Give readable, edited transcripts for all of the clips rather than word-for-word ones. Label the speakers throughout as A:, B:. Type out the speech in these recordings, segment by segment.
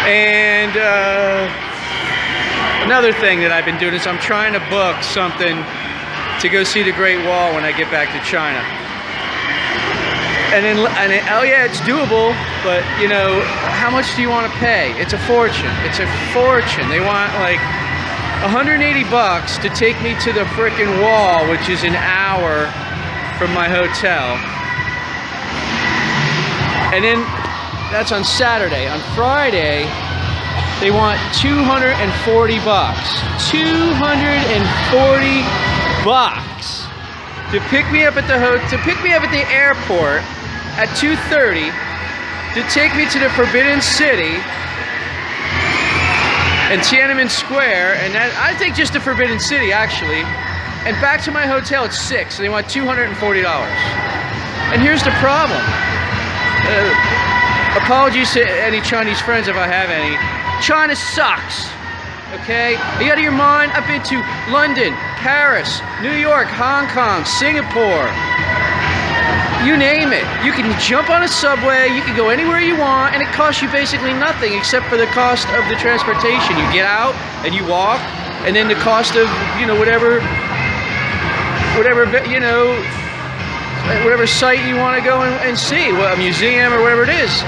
A: And another thing that I've been doing is I'm trying to book something to go see the Great Wall when I get back to China. Oh yeah, it's doable, but you know, how much do you want to pay? It's a fortune. It's a fortune. They want like 180 bucks to take me to the frickin' wall, which is an hour from my hotel. And then that's on Saturday. On Friday, they want 240 bucks. 240 bucks to pick me up at the airport at 2:30, to take me to the Forbidden City and Tiananmen Square, and that, I think just the Forbidden City actually, and back to my hotel at 6, so they want $240. And here's the problem. Apologies to any Chinese friends if I have any. China sucks, okay? Are you out of your mind? I've been to London, Paris, New York, Hong Kong, Singapore. You name it. You can jump on a subway, you can go anywhere you want, and it costs you basically nothing except for the cost of the transportation. You get out and you walk, and then the cost of, you know, whatever site you want to go and see, well, a museum or whatever it is.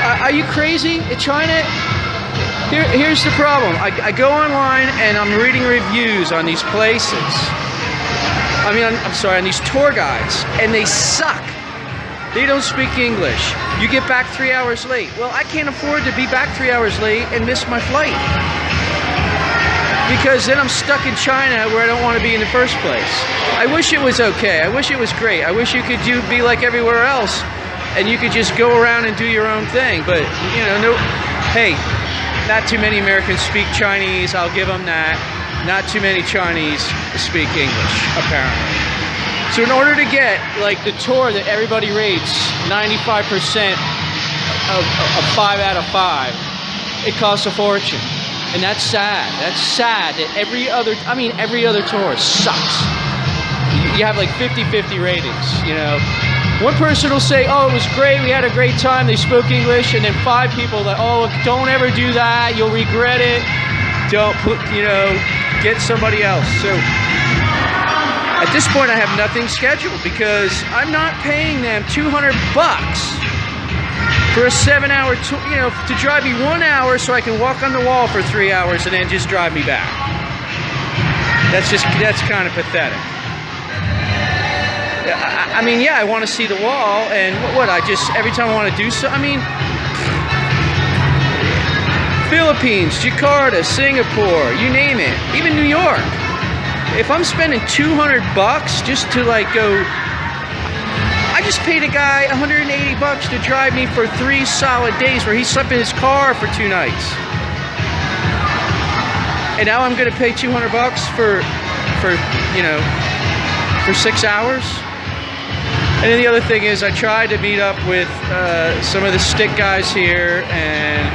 A: Are you crazy? In China, here's the problem. I go online and I'm reading reviews on these places. I mean, I'm sorry, on these tour guides, and they suck. They don't speak English. You get back 3 hours late. Well, I can't afford to be back 3 hours late and miss my flight, because then I'm stuck in China where I don't want to be in the first place. I wish it was okay. I wish it was great. I wish you could be like everywhere else, and you could just go around and do your own thing. But, you know, no. Hey, not too many Americans speak Chinese. I'll give them that. Not too many Chinese speak English, apparently. So in order to get, like, the tour that everybody rates 95% of 5 out of 5, it costs a fortune. And that's sad. That's sad that every other tour sucks. You have like 50-50 ratings, you know. One person will say, oh, it was great, we had a great time, they spoke English, and then 5 people that, oh, don't ever do that, you'll regret it. Don't put, you know, get somebody else. So at this point I have nothing scheduled, because I'm not paying them 200 bucks for a 7-hour tour, you know, to drive me 1 hour so I can walk on the wall for 3 hours and then just drive me back. That's kind of pathetic. I mean, yeah, I want to see the wall, and every time I want to do so, I mean, Philippines, Jakarta, Singapore, you name it, even New York. If I'm spending 200 bucks just to like go, I just paid a guy 180 bucks to drive me for 3 solid days where he slept in his car for 2 nights. And now I'm gonna pay 200 bucks for 6 hours. And then the other thing is, I tried to meet up with some of the stick guys here, and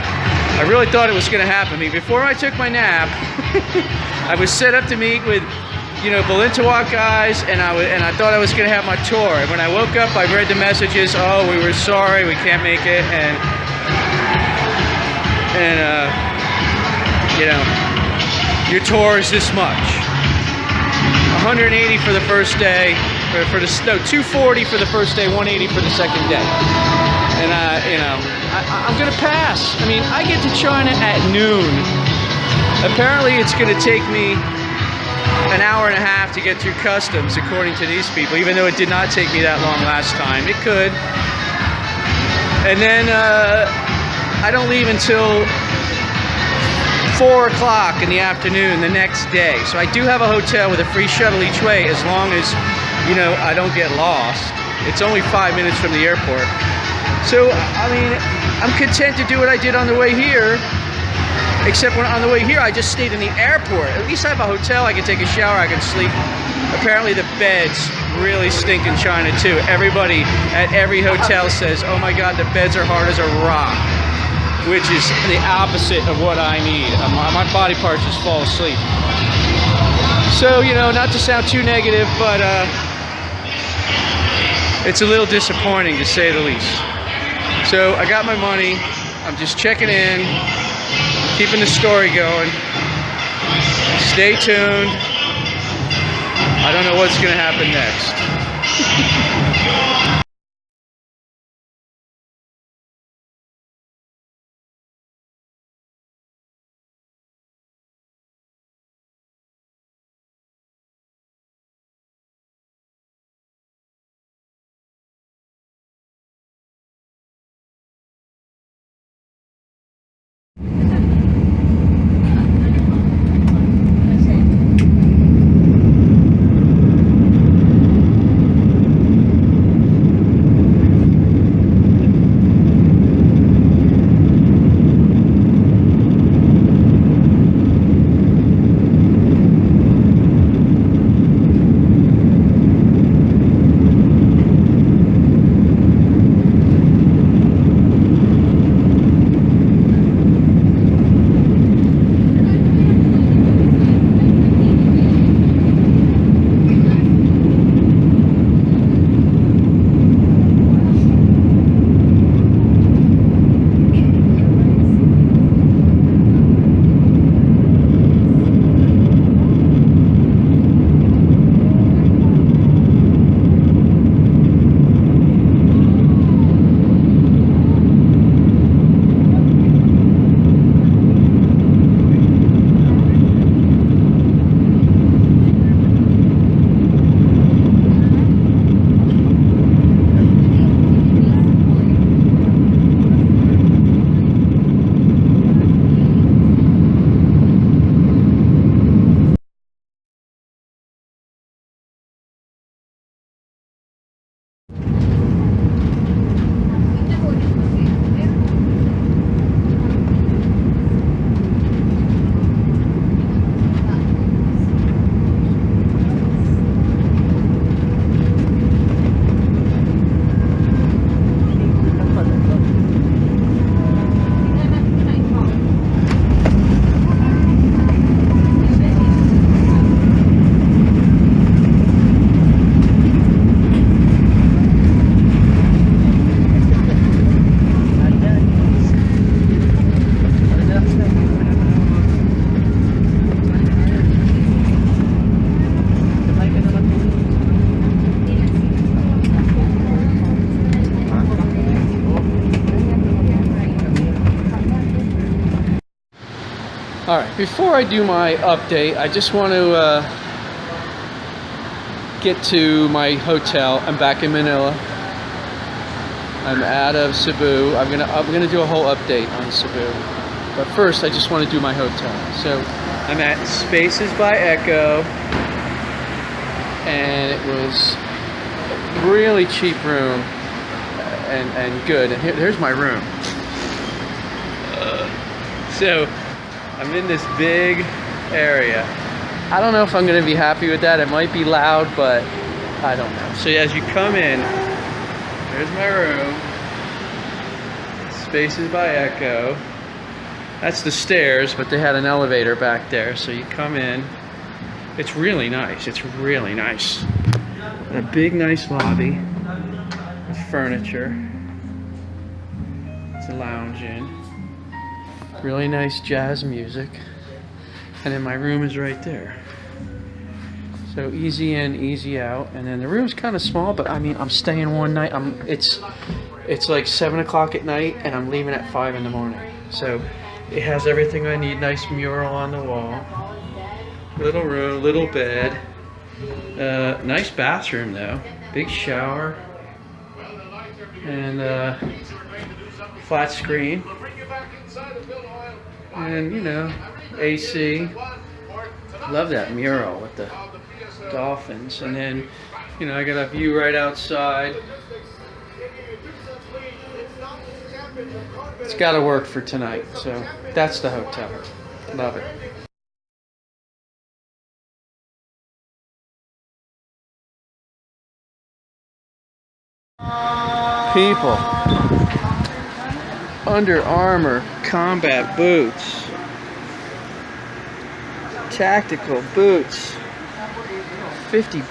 A: I really thought it was going to happen. I mean, before I took my nap, I was set up to meet with, you know, Balintawak guys, and I thought I was going to have my tour. And when I woke up, I read the messages. Oh, we were sorry, we can't make it, and you know, your tour is this much. 180 for the first day. 240 for the first day, 180 for the second day. And you know, I'm gonna pass. I mean, I get to China at noon. Apparently it's gonna take me an hour and a half to get through customs, according to these people, even though it did not take me that long last time. It could. And then I don't leave until 4 o'clock in the afternoon the next day. So I do have a hotel with a free shuttle each way, as long as, you know, I don't get lost. It's only 5 minutes from the airport. So, I mean, I'm content to do what I did on the way here, except when on the way here I just stayed in the airport. At least I have a hotel, I can take a shower, I can sleep. Apparently the beds really stink in China too. Everybody at every hotel says, oh my God, the beds are hard as a rock, which is the opposite of what I need. My body parts just fall asleep. So, you know, not to sound too negative, but it's a little disappointing, to say the least. So I got my money. I'm just checking in, keeping the story going. Stay tuned. I don't know what's going to happen next. All right, before I do my update, I just want to get to my hotel. I'm back in Manila. I'm out of Cebu. I'm gonna do a whole update on Cebu, but first I just want to do my hotel. So I'm at Spaces by Echo, and it was a really cheap room and good. And here's my room. So I'm in this big area. I don't know if I'm going to be happy with that. It might be loud, but I don't know. So as you come in, there's my room. Spaces by Echo. That's the stairs, but they had an elevator back there. So you come in. It's really nice. It's really nice. And a big, nice lobby with furniture. It's a lounge in. Really nice jazz music, and then my room is right there. So easy in, easy out, and then the room's kind of small, but I mean, I'm staying one night. It's like 7 o'clock at night, and I'm leaving at 5 in the morning. So it has everything I need. Nice mural on the wall, little room, little bed, nice bathroom though, big shower, and flat screen. And you know, AC. Love that mural with the dolphins. And then, you know, I got a view right outside. It's got to work for tonight. So that's the hotel. Love it. People. Under Armour combat boots, tactical boots, $50.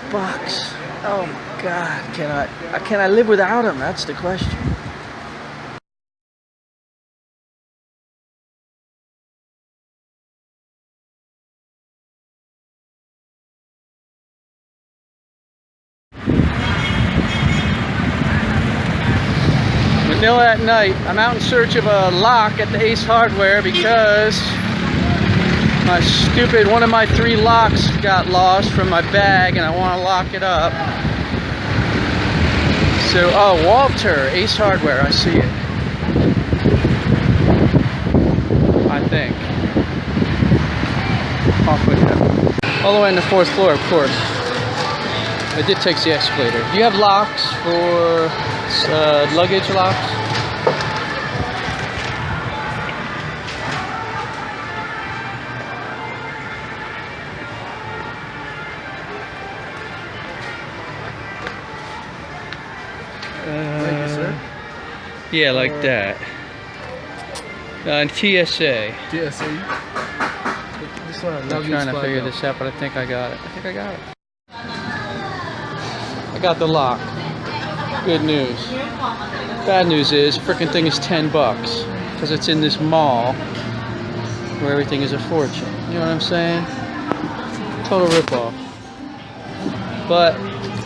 A: Oh my God, can I live without them? That's the question. Manila at night. I'm out in search of a lock at the Ace Hardware because one of my 3 locks got lost from my bag and I want to lock it up. So, oh, Walter, Ace Hardware, I see it. I think. Off with that. All the way on the 4th floor, of course. It did take the escalator. Do you have locks for luggage locks?
B: Thank you, sir.
A: Yeah, like that. TSA.
B: TSA. This one.
A: I'm trying to figure this out, but I think I got it. I got the lock. Good news. Bad news is, frickin' thing is $10 because it's in this mall where everything is a fortune. You know what I'm saying? Total ripoff. But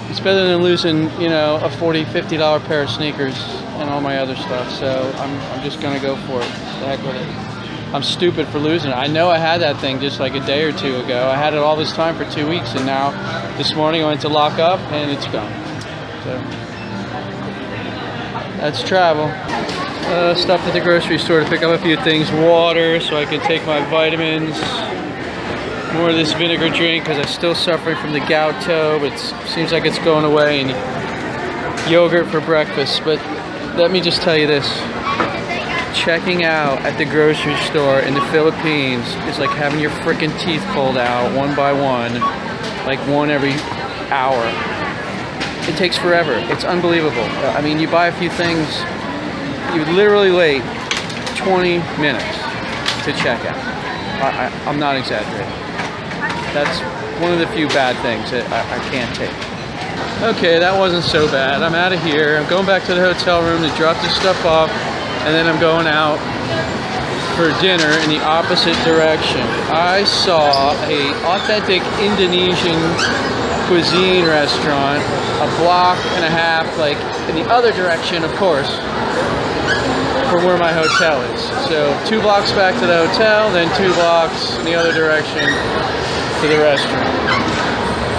A: it's better than losing, you know, a $40, $50 pair of sneakers and all my other stuff. So I'm just gonna go for it. The heck with it. I'm stupid for losing it. I know I had that thing just like a day or 2 ago. I had it all this time for 2 weeks, and now this morning I went to lock up and it's gone. So that's travel. Stopped at the grocery store to pick up a few things. Water so I can take my vitamins. More of this vinegar drink because I'm still suffering from the gout toe, but it seems like it's going away. And yogurt for breakfast. But let me just tell you this. Checking out at the grocery store in the Philippines is like having your frickin' teeth pulled out one by one, like one every hour. It takes forever. It's unbelievable. I mean, you buy a few things, you literally wait 20 minutes to check out. I'm not exaggerating. That's one of the few bad things that I can't take. Okay, that wasn't so bad. I'm out of here. I'm going back to the hotel room to drop this stuff off. And then I'm going out for dinner in the opposite direction. I saw an authentic Indonesian cuisine restaurant a block and a half, like in the other direction, of course, from where my hotel is. So 2 blocks back to the hotel, then 2 blocks in the other direction to the restaurant.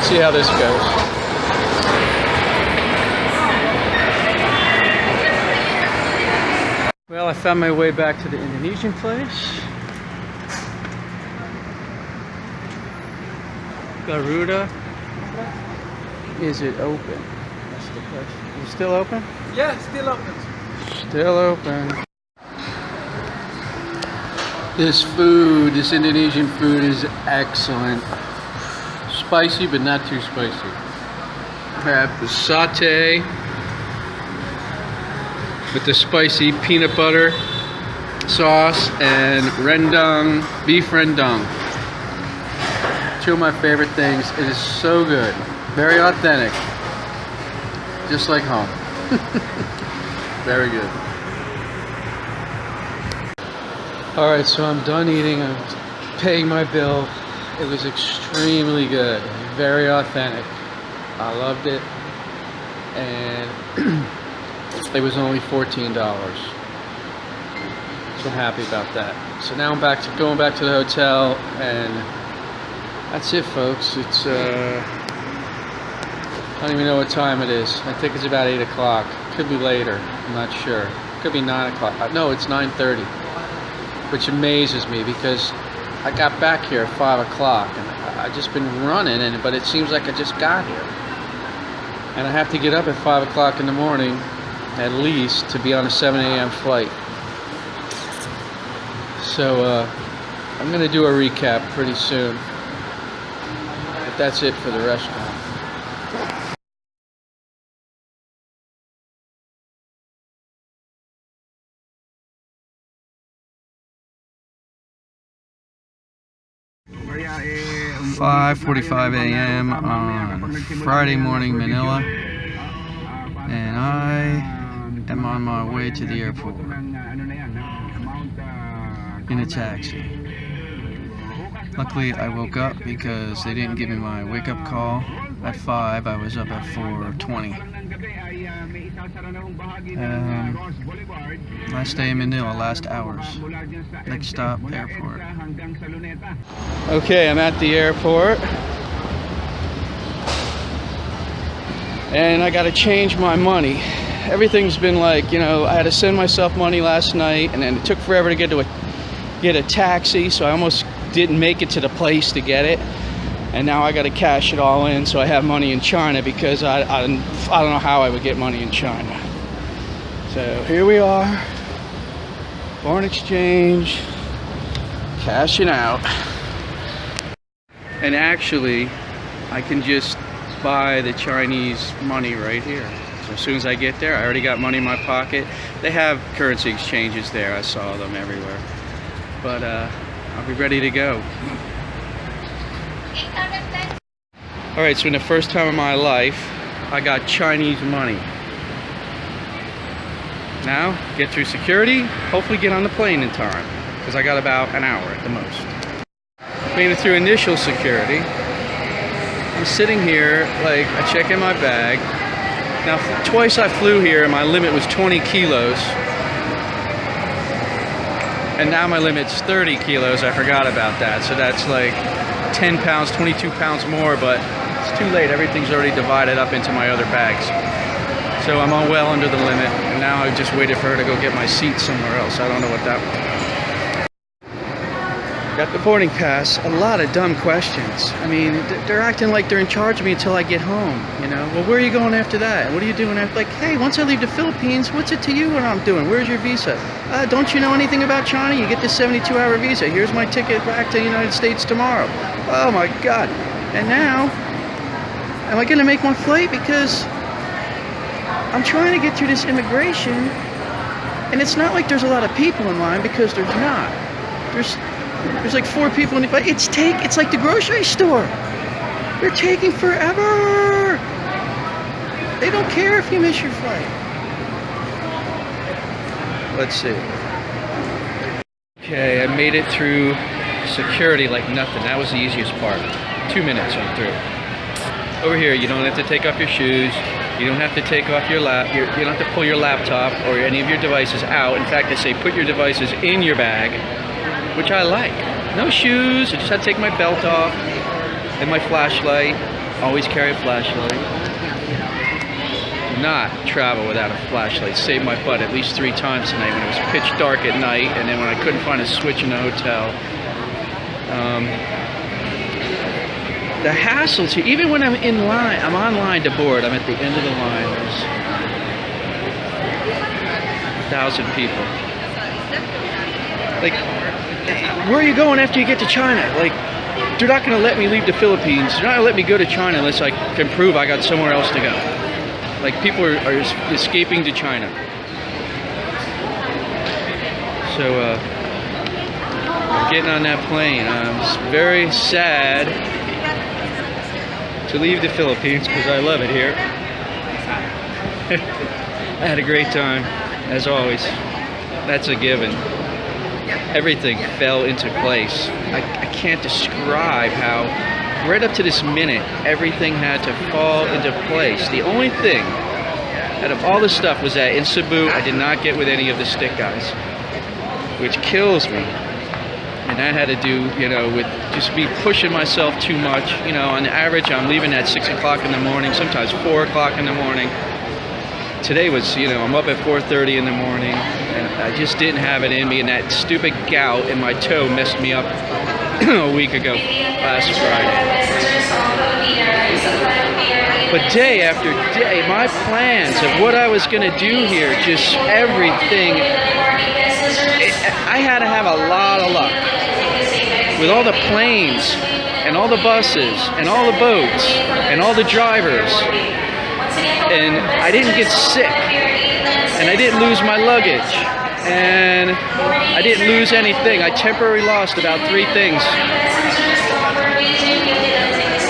A: See how this goes. Well, I found my way back to the Indonesian place. Garuda. Is it open? That's the question. Is it still open?
B: Yeah, still open.
A: Still open. This food, this Indonesian food is excellent. Spicy, but not too spicy. I have the satay with the spicy peanut butter sauce and rendang, beef rendang. 2 of my favorite things. It is so good. Very authentic. Just like home. Very good. Alright, so I'm done eating. I'm paying my bill. It was extremely good. Very authentic. I loved it. And it was only $14. So I'm happy about that. So now I'm going back to the hotel, and that's it, folks. It's I don't even know what time it is. I think it's about 8 o'clock. Could be later. I'm not sure. Could be 9 o'clock. No, it's 9:30. Which amazes me because I got back here at 5 o'clock and I've just been running, but it seems like I just got here. And I have to get up at 5 o'clock in the morning at least to be on a 7 a.m. flight. So I'm going to do a recap pretty soon. But that's it for the restaurant.
B: eh,
A: 5:45 a.m. on Friday morning, Manila, and I am on my way to the airport in a taxi. Luckily, I woke up because they didn't give me my wake-up call at 5. I was up at 4:20. Last day in Manila, last hours. Next stop, airport. Okay, I'm at the airport. And I gotta change my money. Everything's been like, you know, I had to send myself money last night, and then it took forever to get a taxi, so I almost didn't make it to the place to get it. And now I gotta cash it all in so I have money in China, because I don't know how I would get money in China. So here we are, foreign exchange, cashing out. And actually, I can just buy the Chinese money right here. So as soon as I get there, I already got money in my pocket. They have currency exchanges there. I saw them everywhere. But I'll be ready to go. Alright, so in the first time in my life, I got Chinese money. Now, get through security, hopefully get on the plane in time, because I got about an hour at the most. Made it through initial security. I'm sitting here, like, I check in my bag. Now, twice I flew here and my limit was 20 kilos. And now my limit's 30 kilos, I forgot about that. So that's like 10 pounds, 22 pounds more, but it's too late. Everything's already divided up into my other bags. So I'm on well under the limit, and now I just waited for her to go get my seat somewhere else. I don't know what that was. Got the boarding pass. A lot of dumb questions. I mean, they're acting like they're in charge of me until I get home, you know? Well, where are you going after that? What are you doing after? Like, hey, once I leave the Philippines, what's it to you what I'm doing? Where's your visa? Don't you know anything about China? You get this 72-hour visa. Here's my ticket back to the United States tomorrow. Oh my God. And now, am I gonna make my flight? Because I'm trying to get through this immigration, and it's not like there's a lot of people in line, because there's not. There's like 4 people in it, but it's like the grocery store. They're taking forever. They don't care if you miss your flight. Let's see. Okay, I made it through security like nothing. That was the easiest part. 2 minutes, I'm through. Over here, you don't have to take off your shoes. You don't have to take off your you don't have to pull your laptop or any of your devices out. In fact, they say put your devices in your bag, which I like. No shoes, I just had to take my belt off and my flashlight. Always carry a flashlight. Do not travel without a flashlight. Saved my butt at least 3 times tonight when it was pitch dark at night, and then when I couldn't find a switch in the hotel. The hassle to, even when I'm in line, I'm online to board, I'm at the end of the line, there's 1,000 people. Like, where are you going after you get to China? Like, they're not going to let me leave the Philippines. They're not going to let me go to China unless I can prove I got somewhere else to go. Like, people are escaping to China. So, I'm getting on that plane. I'm very sad to leave the Philippines because I love it here. I had a great time, as always. That's a given. Everything fell into place. I can't describe how, right up to this minute, everything had to fall into place. The only thing out of all the stuff was that in Cebu, I did not get with any of the stick guys, which kills me. And that had to do, you know, with just me pushing myself too much. You know, on average, I'm leaving at 6 o'clock in the morning, sometimes 4 o'clock in the morning. Today was, you know, I'm up at 4:30 in the morning, and I just didn't have it in me, and that stupid gout in my toe messed me up a week ago, last Friday. But day after day, my plans of what I was going to do here, just everything, I had to have a lot of luck. With all the planes, and all the buses, and all the boats, and all the drivers. And I didn't get sick, and I didn't lose my luggage, and I didn't lose anything. I temporarily lost about 3 things.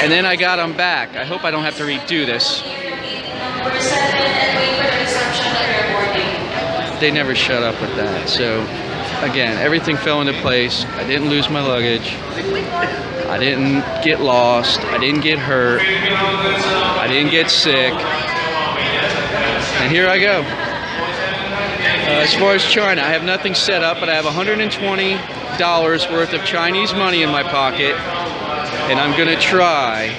A: And then I got them back. I hope I don't have to redo this. They never shut up with that. So, again, everything fell into place. I didn't lose my luggage. I didn't get lost. I didn't get hurt. I didn't get sick. And here I go. As far as China, I have nothing set up, but I have $120 worth of Chinese money in my pocket, and I'm gonna try.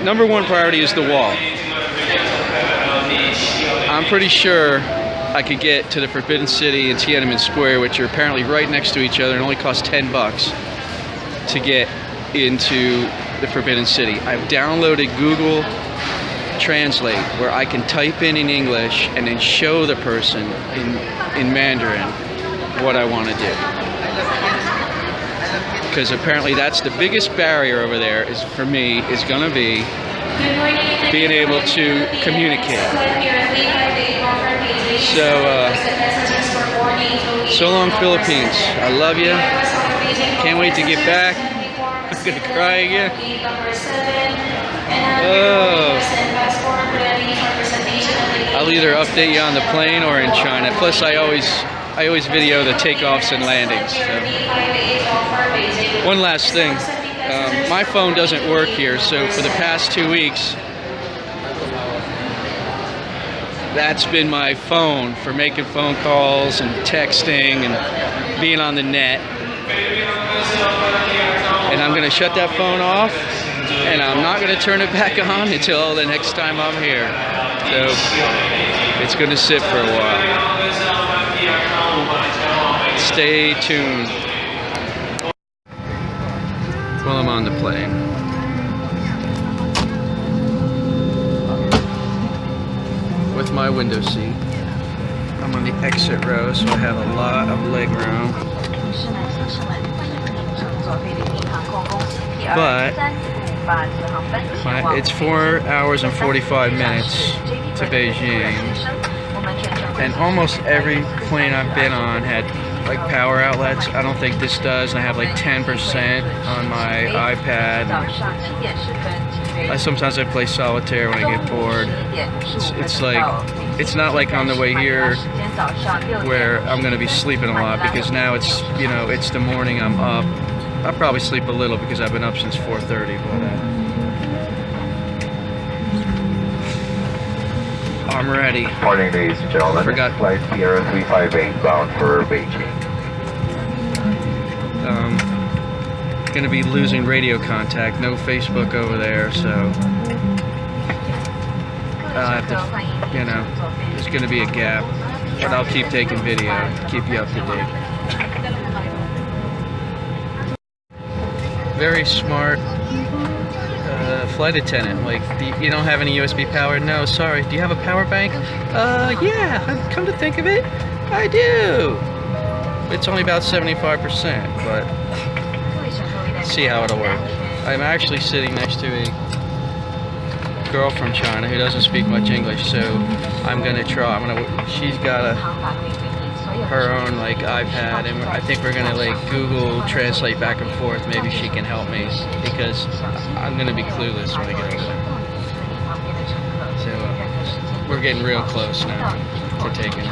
A: Number one priority is the wall. I'm pretty sure I could get to the Forbidden City and Tiananmen Square, which are apparently right next to each other and only cost $10 to get into the Forbidden City. I've downloaded Google Translate where I can type in English and then show the person in Mandarin what I want to do. Because apparently that's the biggest barrier over there is for me is going to be being able to communicate. So long Philippines. I love you. Can't wait to get back. I'm gonna cry again. Oh. I'll either update you on the plane or in China. Plus, I always video the takeoffs and landings. So. One last thing. My phone doesn't work here, so for the past 2 weeks, that's been my phone for making phone calls and texting and being on the net. And I'm going to shut that phone off, and I'm not going to turn it back on until the next time I'm here. So it's going to sit for a while. Stay tuned. While I'm on the plane. With my window seat. I'm on the exit row, so I have a lot of leg room. But it's 4 hours and 45 minutes to Beijing. And almost every plane I've been on had like power outlets. I don't think this does. I have like 10% on my iPad. Sometimes I play solitaire when I get bored. It's like, it's not like on the way here where I'm going to be sleeping a lot, because now it's, you know, it's the morning, I'm up. I'll probably sleep a little because I've been up since 4:30, but I'm ready.
C: Morning, ladies and gentlemen.
A: Forgot.
C: Flight 0358 bound for Beijing.
A: Gonna be losing radio contact, no Facebook over there, so I'll have to, you know, there's gonna be a gap, but I'll keep taking video, keep you up to date. Very smart flight attendant. Like, you don't have any USB power? No, sorry. Do you have a power bank? Yeah, come to think of it, I do. It's only about 75%, but see how it'll work. I'm actually sitting next to a girl from China who doesn't speak much English, so I'm gonna try. She's got her own like iPad, and I think we're gonna like Google Translate back and forth. Maybe she can help me, because I'm gonna be clueless when I get over there. So we're getting real close now to taking it.